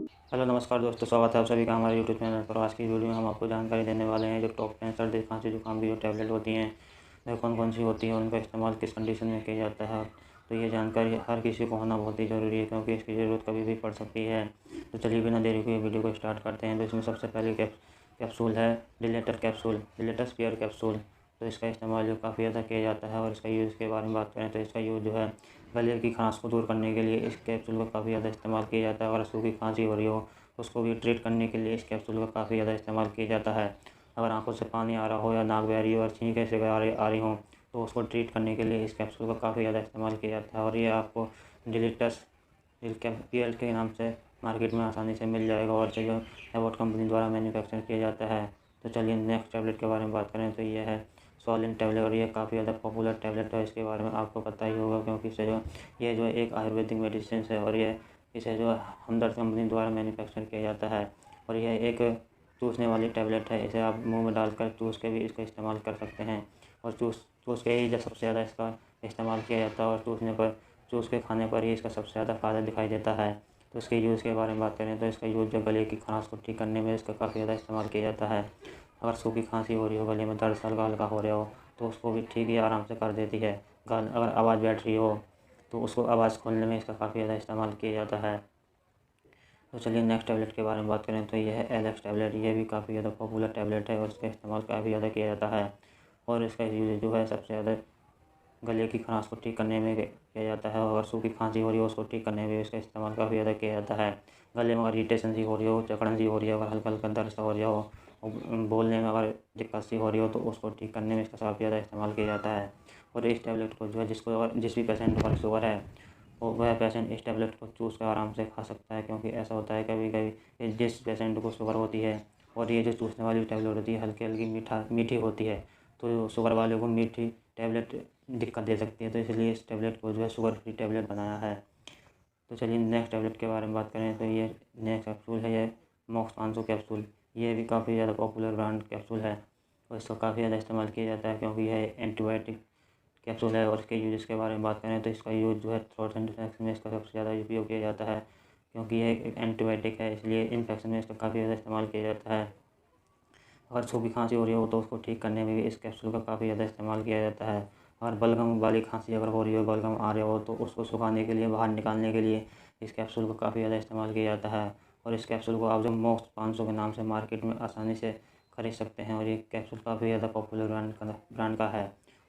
Hello नमस्कार दोस्तों, स्वागत है आप सभी का हमारे यूट्यूब चैनल पर। आज की वीडियो में हम आपको जानकारी देने वाले हैं जो टॉप 10 सर्दी खांसी जुकाम की जो टैबलेट होती हैं वह कौन कौन सी होती है, उनका इस्तेमाल किस कंडीशन में किया जाता है। तो ये जानकारी हर किसी को होना बहुत ही ज़रूरी है क्योंकि इसकी ज़रूरत कभी भी पड़ सकती है। तो चलिए बिना देरी हुए वीडियो को स्टार्ट करते हैं। तो इसमें सबसे पहले कैप्सूल है डिलेटर स्पेयर कैप्सूल। तो इसका इस्तेमाल जो काफ़ी ज़्यादा किया जाता है और इसका यूज़ के बारे में बात करें तो इसका यूज़ जो है गले की खांस को दूर करने के लिए इस कैप्सूल का काफ़ी ज़्यादा इस्तेमाल किया जाता है। अगर सूखी खांसी हो रही हो उसको भी ट्रीट करने के लिए इस कैप्सूल का काफ़ी ज़्यादा इस्तेमाल किया जाता है। अगर आंखों से पानी आ रहा हो या नाक बह रही हो और छींकें से आ रही हो तो उसको ट्रीट करने के लिए इस कैप्सूल का काफ़ी ज़्यादा इस्तेमाल किया जाता है। और ये आपको डिलिटस PL के नाम से मार्केट में आसानी से मिल जाएगा और जो एबॉट कंपनी द्वारा मैन्युफैक्चर किया जाता है। तो चलिए नेक्स्ट टैबलेट के बारे में बात करें तो ये है सोलिन टैबलेट और ये काफ़ी ज़्यादा पॉपुलर टैबलेट है। इसके बारे में आपको पता ही होगा क्योंकि इसे जो एक आयुर्वेदिक मेडिसिन है और इसे जो हमदर्द कंपनी द्वारा मैन्युफैक्चर किया जाता है। और यह एक चूसने वाली टैबलेट है। इसे आप मुंह में डालकर चूस के भी इसका इस्तेमाल कर सकते हैं और चूस के ही सबसे ज़्यादा इसका इस्तेमाल किया जाता है और चूस के खाने पर ही इसका सबसे ज़्यादा फ़ायदा दिखाई देता है। तो इसके यूज़ के बारे में बात करें तो इसका यूज़ जो गले की खराश को ठीक करने में इसका काफ़ी ज़्यादा इस्तेमाल किया जाता है। अगर सूखी खांसी हो रही हो, गले में दर्द हल्का हल्का हो रहा हो तो उसको भी ठीक ही आराम से कर देती है। अगर आवाज़ बैठ रही हो तो उसको आवाज़ खोलने में इसका काफ़ी ज़्यादा इस्तेमाल किया जाता है। तो चलिए नेक्स्ट टैबलेट के बारे में बात करें तो यह है एलेक्स टैबलेट। ये भी काफ़ी ज़्यादा पॉपुलर टैबलेट है और इसका इस्तेमाल काफ़ी ज़्यादा किया जाता है। और इसका यूज जो है सबसे ज़्यादा गले की खराश को ठीक करने में किया जाता है। और सूखी खांसी हो रही हो उसको ठीक करने में इसका इस्तेमाल काफ़ी ज़्यादा किया जाता है। गले में अगर इरिटेशन सी हो रही हो, जकड़न सी हो रही है, अगर हल्का हल्का दर्द सा हो रहा हो और बोलने में अगर दिक्कत सी हो रही हो तो उसको ठीक करने में इसका काफ़ी ज़्यादा इस्तेमाल किया जाता है। और इस टैबलेट को जो है जिस भी पेशेंट पर शुगर है वह पेशेंट इस टैबलेट को चूस कर आराम से खा सकता है। क्योंकि ऐसा होता है कभी कभी जिस पेशेंट को शुगर होती है और ये जो चूसने वाली टैबलेट होती है हल्की हल्की मीठी होती है तो शुगर वाले को मीठी टैबलेट दिक्कत दे सकती है। तो इसलिए इस टैबलेट को जो है शुगर फ्री टैबलेट बनाया है। तो चलिए नेक्स्ट टैबलेट के बारे में बात करें तो ये नेक्स्ट कैप्सूल है ये मॉक्स 500 कैप्सूल। ये भी काफ़ी ज़्यादा पॉपुलर ब्रांड कैप्सूल है और इसका काफ़ी ज़्यादा इस्तेमाल किया जाता है क्योंकि यह एंटीबायोटिक कैप्सूल है। और इसके यूज़ के बारे में बात करें तो इसका यूज़ जो है थ्रोट इन्फेक्शन में इसका सबसे ज़्यादा उपयोग किया जाता है क्योंकि यह एक एंटीबायोटिक है, इसलिए इन्फेक्शन में इसका काफ़ी ज़्यादा इस्तेमाल किया जाता है। अगर सूखी खांसी हो रही हो तो उसको ठीक करने में भी इस कैप्सूल का काफ़ी ज़्यादा इस्तेमाल किया जाता है। अगर बलगम वाली खांसी अगर हो रही हो, बलगम आ रहे हो तो उसको सुखाने के लिए, बाहर निकालने के लिए इस कैप्सूल का काफ़ी ज़्यादा इस्तेमाल किया जाता है। और इस कैप्सूल को आप जो मॉक्स 500 के नाम से मार्केट में आसानी से खरीद सकते हैं। और ये कैप्सूल काफ़ी ज़्यादा पॉपुलर ब्रांड का है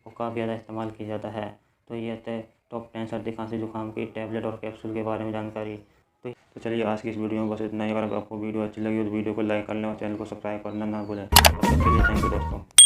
और काफ़ी ज़्यादा इस्तेमाल किया जाता है। तो ये थे टॉप 10 सर्दी खांसी जुकाम की टैबलेट और कैप्सूल के बारे में जानकारी। तो चलिए आज की इस वीडियो में बस इतना ही। अगर आपको वीडियो अच्छी लगी तो वीडियो को लाइक कर लें और चैनल को सब्सक्राइब करना ना भूलें। तब तक के लिए थैंक यू दोस्तों।